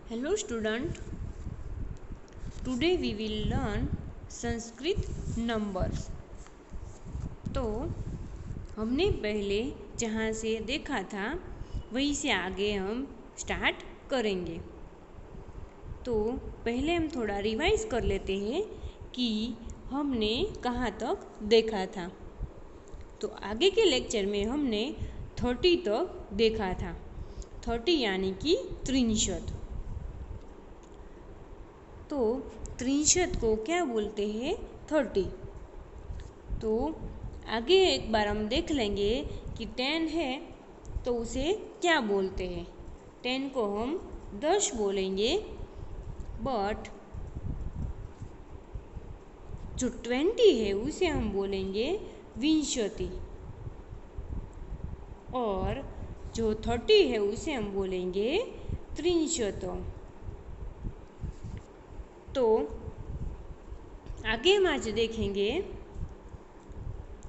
Hello student, today we will learn Sanskrit numbers. तो हमने पहले जहाँ से देखा था वहीं से आगे हम स्टार्ट करेंगे। तो पहले हम थोड़ा रिवाइज कर लेते हैं कि हमने कहाँ तक देखा था। तो आगे के लेक्चर में हमने 30 तक देखा था। 30 यानी कि 63। तो 63 को क्या बोलते हैं? 30। तो आगे एक बार हम देख लेंगे कि 10 है तो उसे क्या बोलते हैं। 10 को हम 10 बोलेंगे, बट जो 20 है उसे हम बोलेंगे विंशति, और जो 30 है उसे हम बोलेंगे त्रिंशत। तो आगे हम आज देखेंगे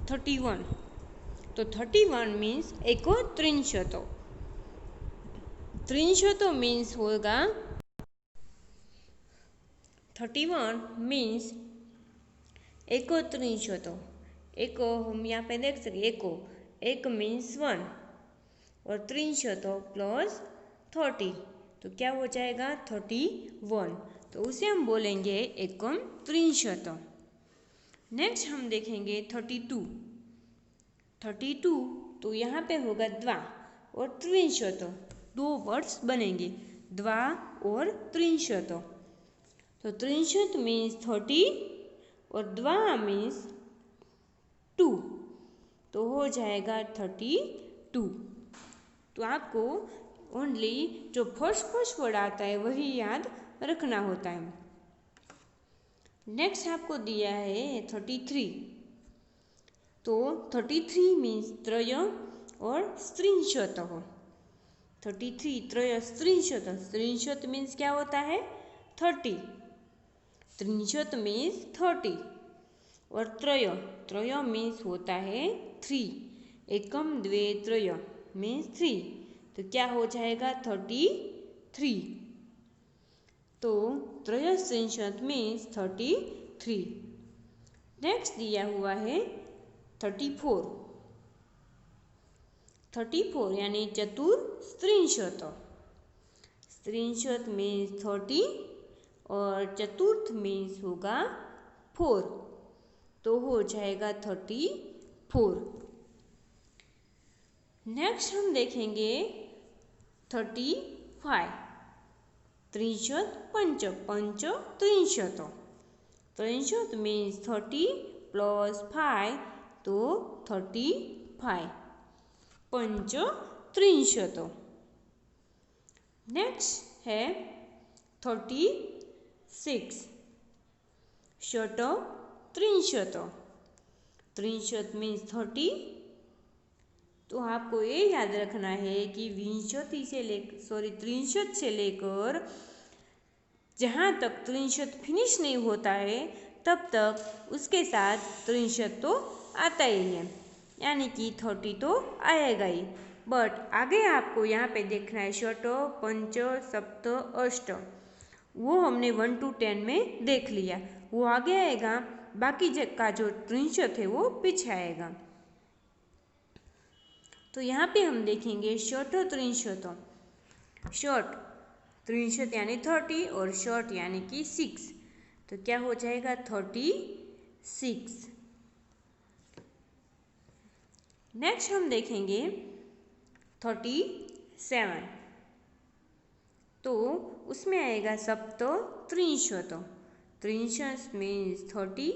31। तो 31 मीन्स एकोत्रिंशत। त्रिंशत मीन्स होगा 31 मीन्स एकोत्रिंशत। एको हम यहाँ पे देख सकते, एक मीन्स 1 और त्रिंशत प्लस 30 तो क्या हो जाएगा 31। तो उसे हम बोलेंगे एकम त्रिंशत। नेक्स्ट हम देखेंगे 32। 32 तो यहाँ पे होगा द्वा और त्रिंशत, दो वर्ड्स बनेंगे द्वा और त्रिंशत। तो त्रिंशत मीन्स 30 और द्वा मीन्स 2 तो हो जाएगा 32। तो आपको ओनली जो फर्स्ट वर्ड आता है वही याद रखना होता है। नेक्स्ट आपको दिया है 33। तो 33 मीन्स त्रय और स्त्रिंशत। 33 त्रय स्त्रिंशत। स्त्रिंशत मीन्स क्या होता है 30, त्रिंशत मीन्स 30 और त्रय मीन्स होता है 3। एकम द्वे त्रय मीन्स 3 तो क्या हो जाएगा 33। तो त्रयस्त्रिंशत मीन्स 33। नेक्स्ट दिया हुआ है 34। 34 यानी चतुस्त्रिंशत। स्त्रिंशत मीन्स 30 और चतुर्थ मीन्स होगा 4 तो हो जाएगा 34। नेक्स्ट हम देखेंगे 35। त्रिंशत पंच, पंच त्रिंशत। त्रिंशत मीन्स 30 प्लस 5 तो 35, पंच त्रिंशत। नेक्स्ट है 36। शत त्रिंशत। त्रिंशत मीन्स 30 तो आपको ये याद रखना है कि विंशति से त्रिंशत से लेकर जहाँ तक त्रिंशत फिनिश नहीं होता है तब तक उसके साथ त्रिंशत तो आता ही है, यानी कि 30 तो आएगा ही। बट आगे आपको यहाँ पे देखना है शट पंच सप्त अष्ट, वो हमने 1 to 10 में देख लिया, वो आगे आएगा। बाकी का जो त्रिंशत है वो पीछे आएगा। तो यहाँ पे हम देखेंगे शट त्रिंशत। शट त्रिंशत यानी 30 और शट यानी कि 6 तो क्या हो जाएगा 36। नेक्स्ट हम देखेंगे 37। तो उसमें आएगा सप्त त्रिंशत। त्रिंशत मीन्स 30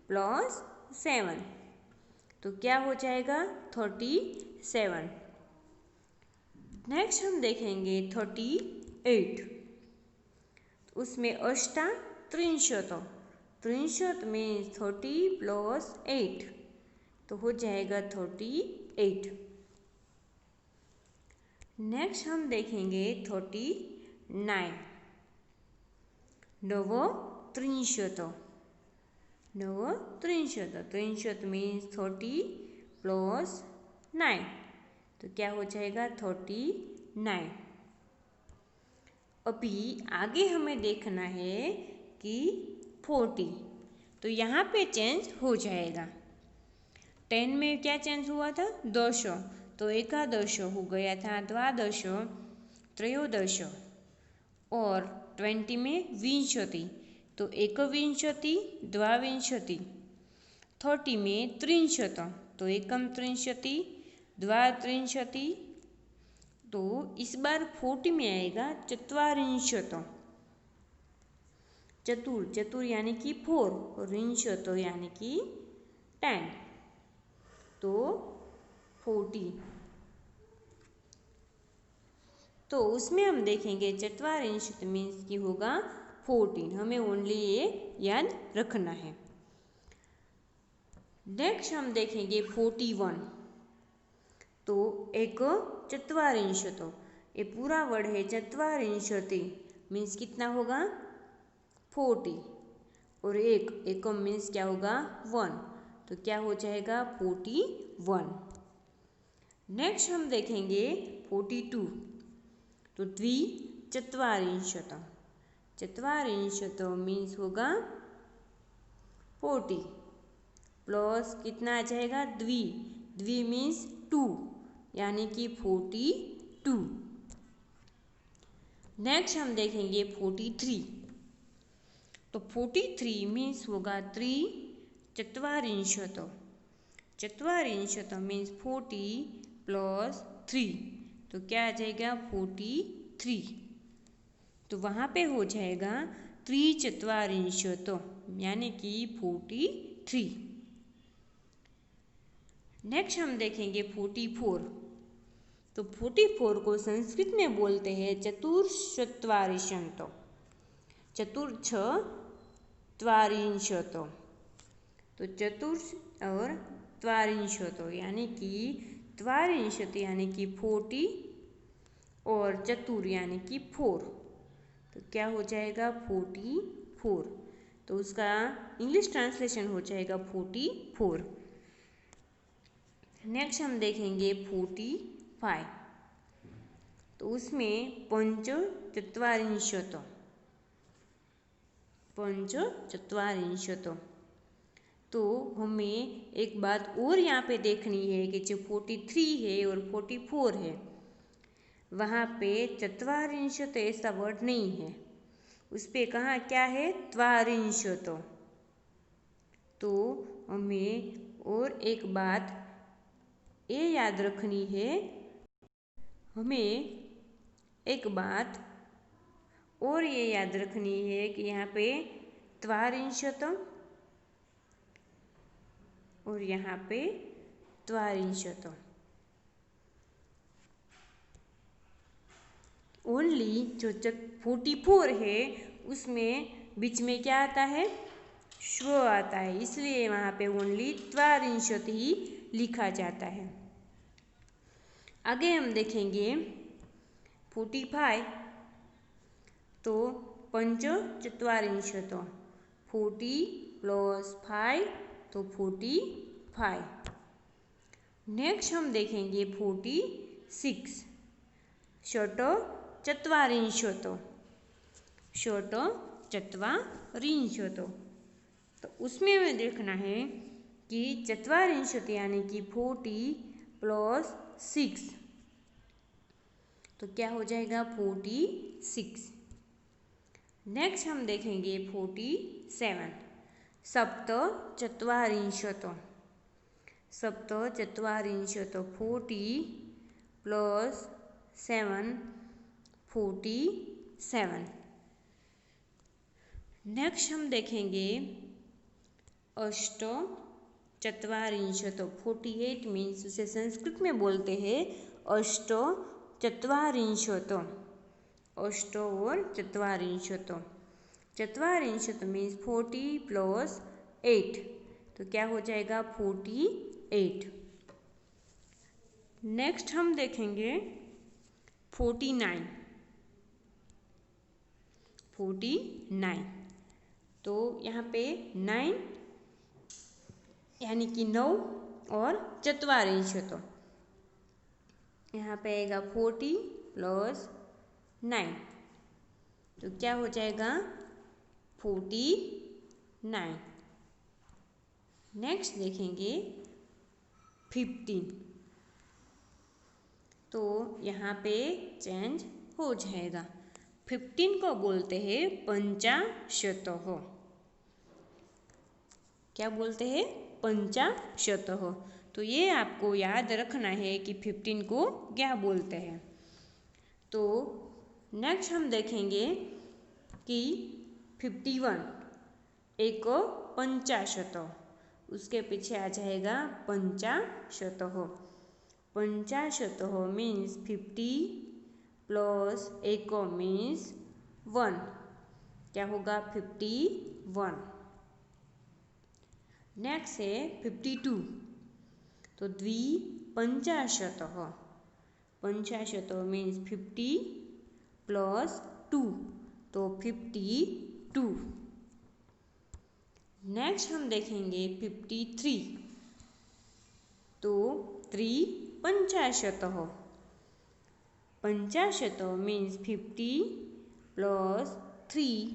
प्लस 7 तो क्या हो जाएगा 37। नेक्स्ट हम देखेंगे 38। उसमें अष्टा त्रिंशत। त्रिंशत मीन्स 30 प्लस 8 तो हो जाएगा 38। नेक्स्ट हम देखेंगे 39। नव त्रिंशत। नव त्रिंशत। त्रिंशत मीन्स 30 प्लस 9 तो क्या हो जाएगा 39। अभी आगे हमें देखना है कि 40, तो यहाँ पे चेंज हो जाएगा। 10 में क्या चेंज हुआ था? दश, तो एकादश हो गया था द्वादश, त्रयोदश। और 20 में विंशति, तो एकविंशति, द्वाविंशति। 30 में त्रिंशत, तो एकम त्रिंशति, द्वात्रिंशति। तो इस बार 40 में आएगा चत्वारिंशत। चतुर, चतुर यानी कि 4, और रिंशत यानी कि 10, तो 40। तो उसमें हम देखेंगे चत्वारिंशत मीन्स की होगा 14। हमें ओनली ये याद रखना है। नेक्स्ट हम देखेंगे 41, तो एक चत्वारिंशत, ये पूरा वर्ड है चत्वारिंशति मीन्स कितना होगा? 40, और एक मीन्स क्या होगा? 1, तो क्या हो जाएगा? 41। नेक्स्ट हम देखेंगे 42, तो द्विचत्वारिंशत, चत्वारिंशत मीन्स होगा 40 प्लस कितना आ जाएगा? द्वि, द्वि मीन्स 2 यानी कि 42। नेक्स्ट हम देखेंगे 43, तो 43 मीन्स होगा त्रिचत्वारिंशत, चत्वारिंशत मीन्स 40 प्लस 3, तो क्या आ जाएगा? 43। तो वहाँ पे हो जाएगा त्रिचत्वारिंशत यानी कि 43। नेक्स्ट हम देखेंगे 44, तो 44 को संस्कृत में बोलते हैं चतुश्चत्वारिंशत, चतुर्चत्वारिंशत। तो चतुर्थ और त्वारिंशत यानी कि त्वारिंशत यानी कि 40 और चतुर यानी कि 4, तो क्या हो जाएगा? 44। तो उसका इंग्लिश ट्रांसलेशन हो जाएगा 44। नेक्स्ट हम देखेंगे 45, तो उसमें पंचचत्वारिंशत, पंचचत्वारिंशत। तो हमें एक बात और यहाँ पे देखनी है कि जो 43 है और 44 है, वहाँ पे चत्वारिंशत ऐसा वर्ड नहीं है, उस पे कहाँ क्या है? त्वारिंशत। तो हमें और एक बात ये याद रखनी है, हमें एक बात और ये याद रखनी है कि यहाँ पे त्वारिंशत और यहाँ पे त्वारिंशत। ओनली जो 44 है उसमें बीच में क्या आता है? श्व आता है, इसलिए वहाँ पे ओनली त्वारिंशत ही लिखा जाता है। आगे हम देखेंगे 45, तो पंचचत्वारिंशत, 40 प्लस 5 तो 45। नेक्स्ट हम देखेंगे 46, षट्चत्वारिंशत, षट्चत्वारिंशत। तो उसमें हमें देखना है कि चत्वारिंशत यानी कि 40 प्लस 6, तो क्या हो जाएगा? 46। नेक्स्ट हम देखेंगे 47, सप्तचत्वारिंशत, सप्तचत्वारिंशत, 40 प्लस 7 47। नेक्स्ट हम देखेंगे अष्टचत्वारिंशत, 48 मीन्स उसे संस्कृत में बोलते हैं अष्टचत्वारिंशत, अष्ट और चत्वारिंशत। चत्वारिंशत मीन्स 40 प्लस 8, तो क्या हो जाएगा? 48। नेक्स्ट हम देखेंगे 49, तो यहाँ पे 9 यानी कि 9 और चत्वारिंशत, यहाँ पे आएगा 40 प्लस 9, तो क्या हो जाएगा 49। नेक्स्ट देखेंगे 15। तो यहाँ पे चेंज हो जाएगा। 15 को बोलते हैं पंचाशतः। क्या बोलते हैं? पंचाशतः। तो ये आपको याद रखना है कि 15 को क्या बोलते हैं। तो नेक्स्ट हम देखेंगे कि 51 एक पंचाशतः, उसके पीछे आ जाएगा पंचाशतः। पंचाशतः मीन्स 50 प्लस एक मीन्स 1, क्या होगा 51। नेक्स्ट है 52, तो द्विपंचाशतः। पंचाशतः मीन्स 50 प्लस 2, तो 52। नेक्स्ट हम देखेंगे 53, तो त्रिपंचाशतः। पंचाशतः मीन्स 50 प्लस 3,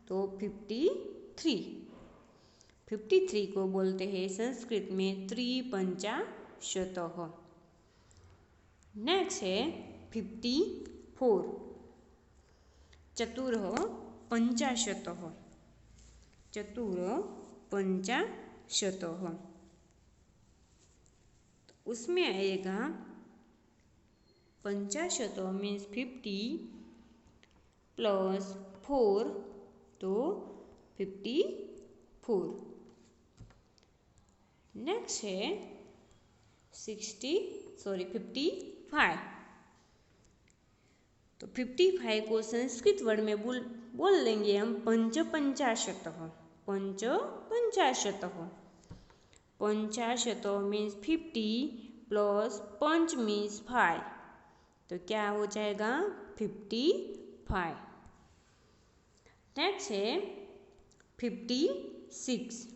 तो 53। 53 को बोलते हैं संस्कृत में त्रिपंचाशतः। नेक्स्ट है 54, चतुर पंचाशतः। चतुर पंचाशतः, उसमें आएगा पंचाशतः मीन्स 50 प्लस 4, तो 54। नेक्स्ट है 55। तो 55 को संस्कृत वर्ड में बोल लेंगे हम पंचपंचाशतः। पंचपंचाशतः। पंचाशतः मीन्स 50 प्लस पंच मीन्स 5, तो क्या हो जाएगा 55। नेक्स्ट है 56,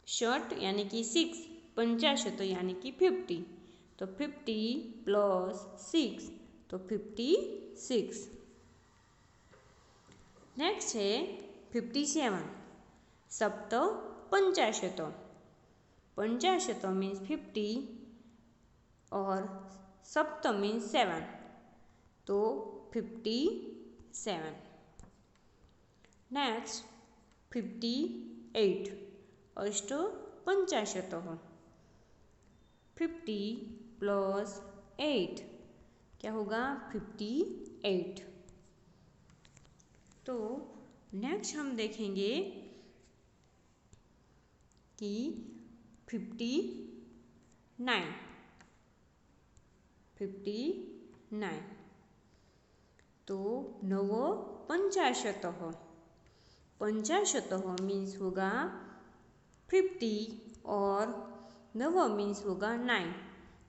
शॉर्ट यानी कि 6, पंचाशतः यानी कि 50, तो 50 प्लस 6, तो 56। नेक्स्ट है 57, सप्त पंचाशतः। पंचाशतः मीन्स 50 और सप्त मीन्स 7, तो 57। नेक्स्ट 58, अष्ट पंचाशतः। 50 प्लस 8, क्या होगा 58। तो नेक्स्ट हम देखेंगे कि 59। 59, तो नव पंचाशतः। पंचाशतः मीन्स होगा 50 और नव मीन्स होगा 9,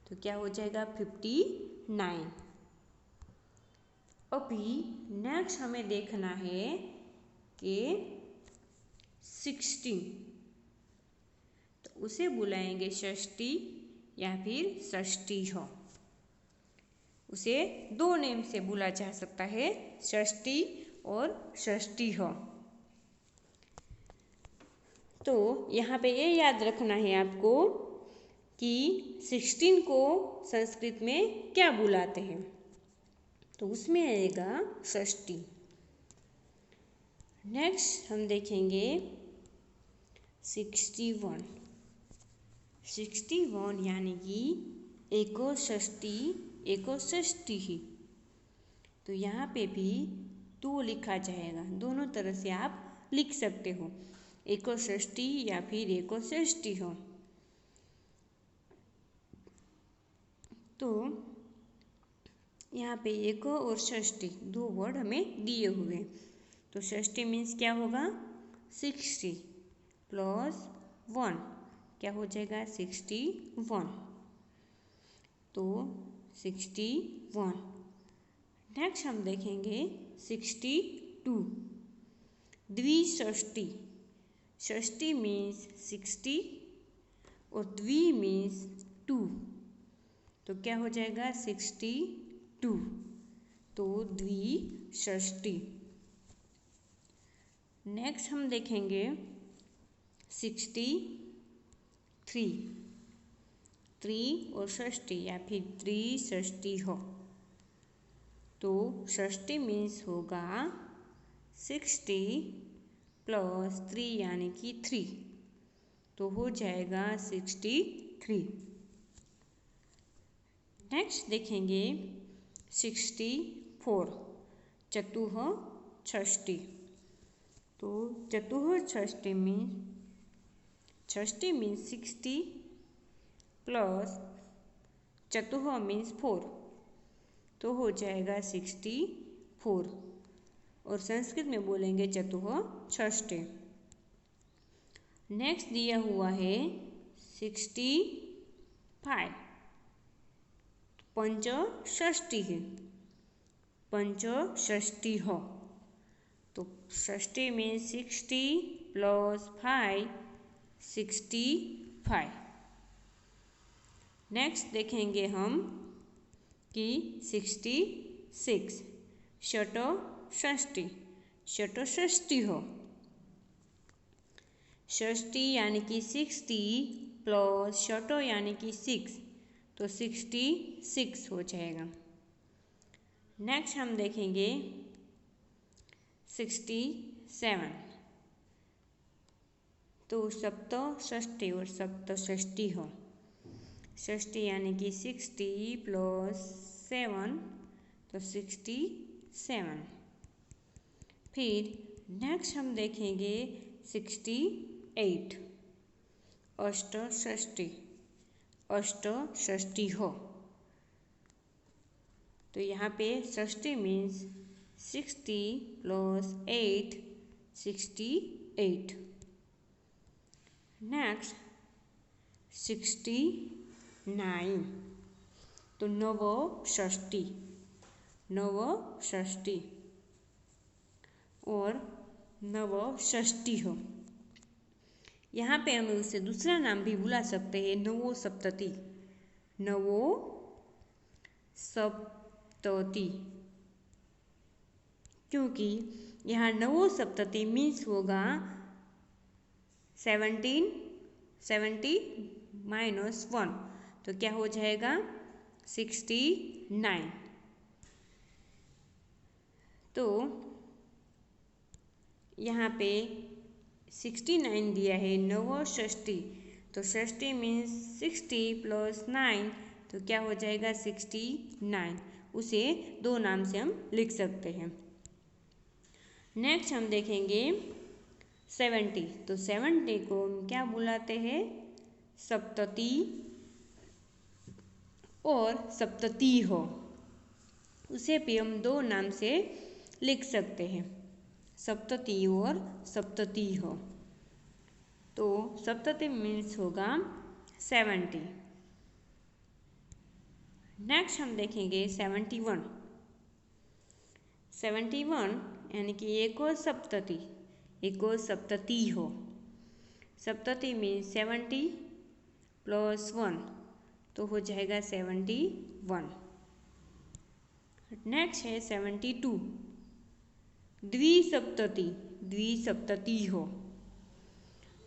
तो क्या हो जाएगा 59। अभी नेक्स्ट हमें देखना है कि 16, तो उसे बुलाएंगे षष्ठी या फिर षष्ठी हो। उसे दो नेम से बुला जा सकता है, षष्ठी और षष्ठी हो। तो यहाँ पे ये याद रखना है आपको कि 16 को संस्कृत में क्या बुलाते हैं, तो उसमें आएगा षष्ठी। नेक्स्ट हम देखेंगे 61। 61 यानी कि एको षष्ठी एको षष्ठी ही, तो यहाँ पे भी 2 लिखा जाएगा। दोनों तरह से आप लिख सकते हो, एको षष्ठी या फिर एको षष्ठी हो। तो यहाँ पे एको और षष्ठी 2 वर्ड हमें दिए हुए, तो षष्ठी मीन्स क्या होगा 60 प्लस 1, क्या हो जाएगा 61, तो 61। नेक्स्ट हम देखेंगे 62, द्विषष्ठी। षष्ठी मीन्स 60 और द्वि मीन्स 2, तो क्या हो जाएगा 62, तो द्विषष्ठी। षष्टी। नेक्स्ट हम देखेंगे 63, 3 और षष्टी या फिर त्रिषष्टी हो तो षष्टी मीन्स होगा 60 प्लस 3 यानी कि 3, तो हो जाएगा 63। नेक्स्ट देखेंगे 64, चतुःषष्टी। तो चतुःषष्टी मीन्स 60 प्लस चतुः मीन्स 4, तो हो जाएगा 64 और संस्कृत में बोलेंगे चतुःषष्टी। नेक्स्ट दिया हुआ है 65, पंचषष्टी है, पंचषष्टी हो तो षष्टी मीन्स 60 प्लस 5, 65। नेक्स्ट देखेंगे हम कि 66, षष्ठी, षष्ठी हो, षष्ठी यानी कि 60 प्लस षटो यानी कि 6, तो 66 हो जाएगा। नेक्स्ट हम देखेंगे 67, तो सप्तषष्ठी और सप्तषष्ठी हो, षष्ठी यानी कि 60 प्लस 7, तो 67। फिर नेक्स्ट हम देखेंगे 68, अष्टषष्ठी, अष्टषष्ठी हो तो यहाँ पे षष्ठी मीन्स 60 प्लस 8, 68। नेक्स्ट 69, तो नवषष्ठी, नवषष्ठी और नवषष्ठी हो, यहाँ पे हम उसे दूसरा नाम भी बुला सकते हैं नवोसप्तती, नवोसप्तती, क्योंकि यहाँ नवोसप्तती मीन्स होगा 70 माइनस 1, तो क्या हो जाएगा 69। तो यहाँ पे 69 दिया है नवषष्ठी, तो षष्ठी मीन्स 60 प्लस 9, तो क्या हो जाएगा 69, उसे दो नाम से हम लिख सकते हैं। नेक्स्ट हम देखेंगे 70, तो 70 को हम क्या बुलाते हैं सप्तती और सप्तती हो, उसे भी हम दो नाम से लिख सकते हैं सप्तती और सप्तती हो, तो सप्तती मीन्स होगा 70। नेक्स्ट हम देखेंगे 71, 71 यानी कि एको सप्तती हो, सप्तती मीन्स 70 प्लस 1, तो हो जाएगा 71। नेक्स्ट है 72, द्विसप्तती हो,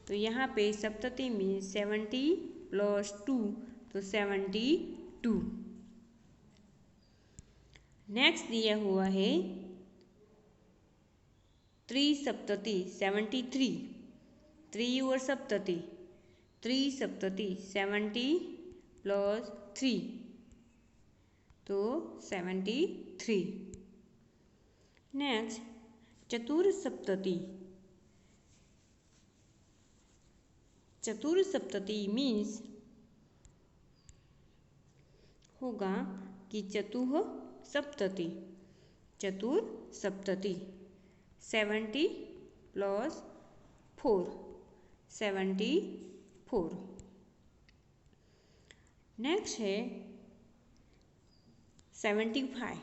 तो यहाँ पे सप्तती मीन्स 70 प्लस 2, तो 72। नेक्स्ट दिया हुआ है त्रिसप्तती 73, त्रि और सप्तती, त्रिसप्तती 70 प्लस 3, तो 73। नेक्स्ट चतुर्सप्तती मीन्स होगा कि चतुःसप्तती, 70 प्लस 4, 74। नेक्स्ट है 75,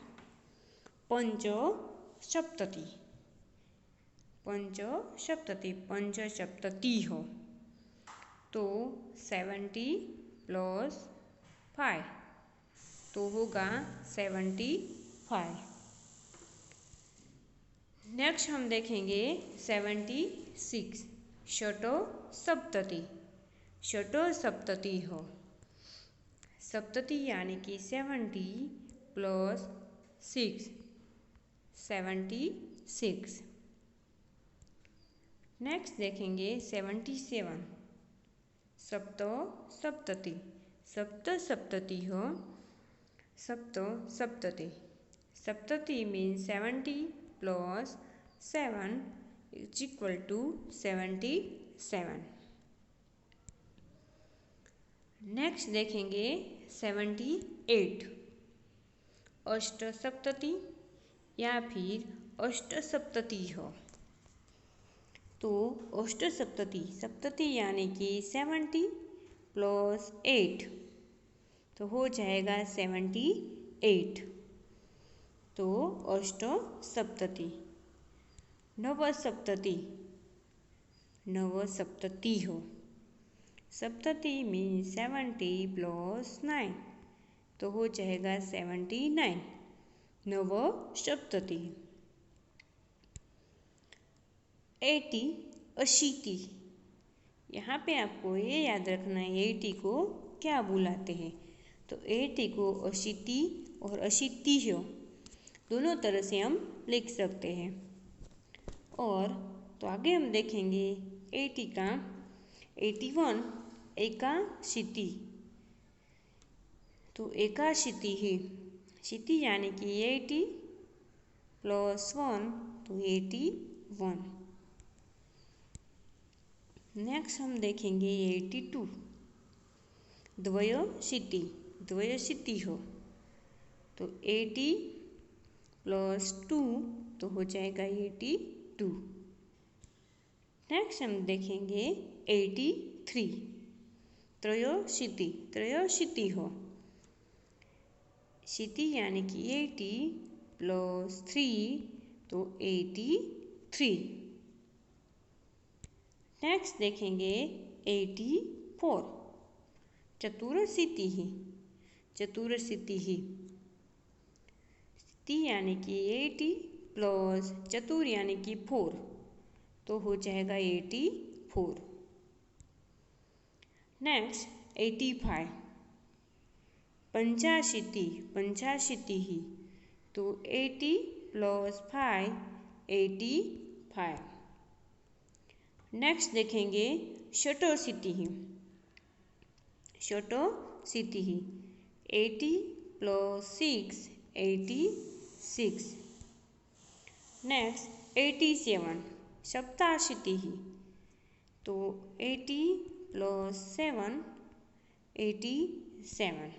पंचसप्तती हो तो 70 प्लस 5, तो होगा 75। नेक्स्ट हम देखेंगे 76 षटो सप्तति। षटो सप्तति हो, सप्तति यानी कि 70 प्लस 6 76। नेक्स्ट देखेंगे 77 सप्तो सप्तति। सप्त सप्तति हो, सप्तो सप्तति। सप्तति means 70 plus 7 is equal to 77। Next देखेंगे 78 अष्ट सप्तति या फिर अष्ट सप्तति हो। तो अष्ट सप्तति, सप्तति यानी कि 70 प्लस 8 तो हो जाएगा 78। तो अष्ट सप्तति। नव सप्तति, नव सप्तति हो। सप्तति मीन्स 70 प्लस 9 तो हो जाएगा 79। नव सप्तति। 80 अशीति। यहाँ पे आपको ये याद रखना है 80 को क्या बुलाते हैं। तो 80 को अशीति और अशीतियो दोनों तरह से हम लिख सकते हैं। और तो आगे हम देखेंगे 80 का 81 एकाशीति। तो एकाशीति ही शीति यानी कि 80 प्लस 1 तो 81। नेक्स्ट हम देखेंगे 82 द्वयशीति। द्वयशीति हो तो 80 प्लस 2 तो हो जाएगा 82। नेक्स्ट हम देखेंगे 83 त्रयोशीति। त्रयोशीति हो शीति यानी कि 80 प्लस 3 तो 83। नेक्स्ट देखेंगे 84 चतुरशीति ही। चतुरशीति ही शीति यानी कि 80 प्लस चतुर यानी कि 4 तो हो जाएगा 84। नेक्स्ट 85 पंचाशीति। पंचाशीति ही तो 80 प्लस 5 85। नेक्स्ट देखेंगे षटोशीति ही। षटोशीति ही 80 प्लस 6 86। नेक्स्ट 87 सप्ताशीति ही तो 80 प्लस 7 87।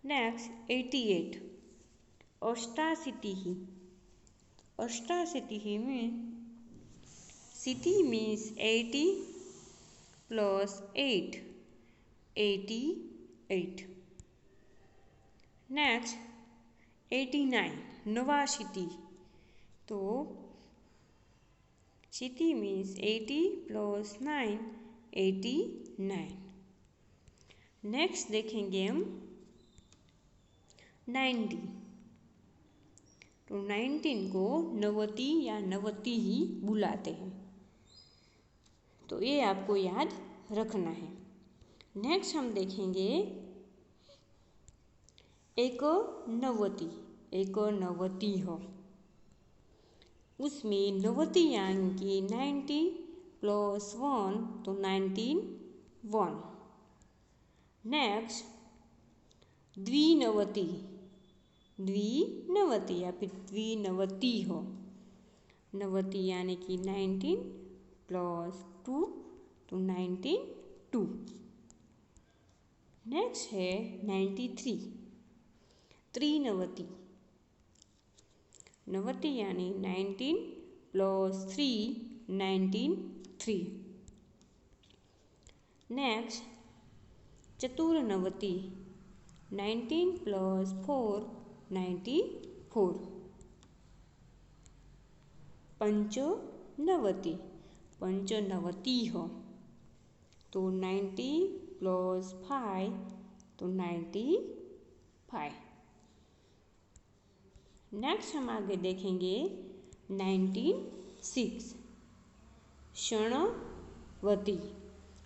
नेक्स्ट 88 अष्टाशीति ही। अष्टाशीति ही मीन शीति मीन्स 80 प्लस 8 88। नेक्स्ट 89 नवाशीति। तो शीति मीन्स 80 प्लस 9 89। नेक्स्ट देखेंगे हम 90। तो 19 को नवति या नवति ही बुलाते हैं। तो ये आपको याद रखना है। नेक्स्ट हम देखेंगे एकनवति। एकनवति हो उसमें नवति यानी कि 90 प्लस 1 तो 191। नेक्स्ट द्विनवति। द्विनवति या फिर द्विनवति हो नवति यानी कि 19 प्लस 2 तो 92। नेक्स्ट है 93 त्रिनवति। नवति यानी 19 प्लस 3 93। नेक्स्ट चतुर्नवति 19 प्लस 4 94। पंचनवति। पंचनवति हो तो 90 प्लस 5 तो 95। नेक्स्ट हम आगे देखेंगे 1906 शणवती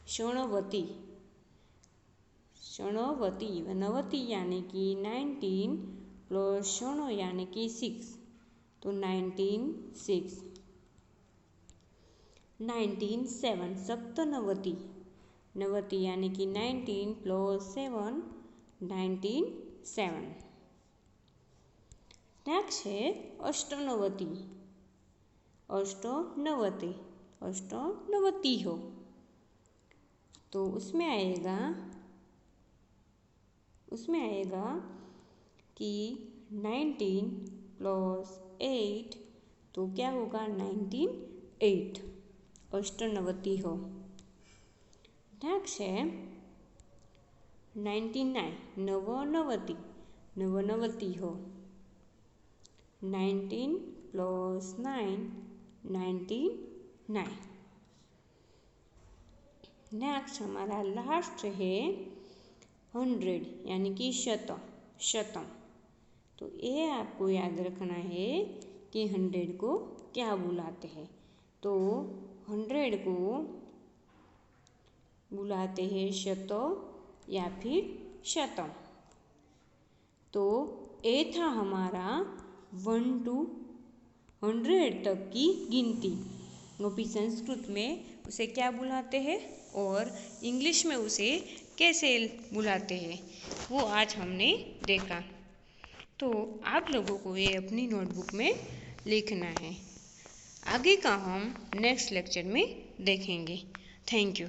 शणवती शणवती नवती यानी कि 19 प्लस शण यानी कि 6 तो 1906 1907 सप्तनवती नवती यानी कि 19 प्लस 7 1907 नेक्स्ट है अष्टनवती अष्टनवती अष्टनवती हो तो उसमें आएगा कि 19 प्लस 8 तो क्या होगा 198 अष्टनवती हो। नेक्स्ट है 99 नवनवती नवनवती हो 19 प्लस 9 99। नेक्स्ट हमारा लास्ट है 100 यानी कि शतम तो ये आपको याद रखना है कि 100 को क्या बुलाते हैं तो 100 को बुलाते हैं या फिर शतम। तो ये था हमारा 1 to 100 तक की गिनती। वो भी संस्कृत में उसे क्या बुलाते हैं और इंग्लिश में उसे कैसे बुलाते हैं वो आज हमने देखा। तो आप लोगों को ये अपनी नोटबुक में लिखना है। आगे का हम नेक्स्ट लेक्चर में देखेंगे। Thank you.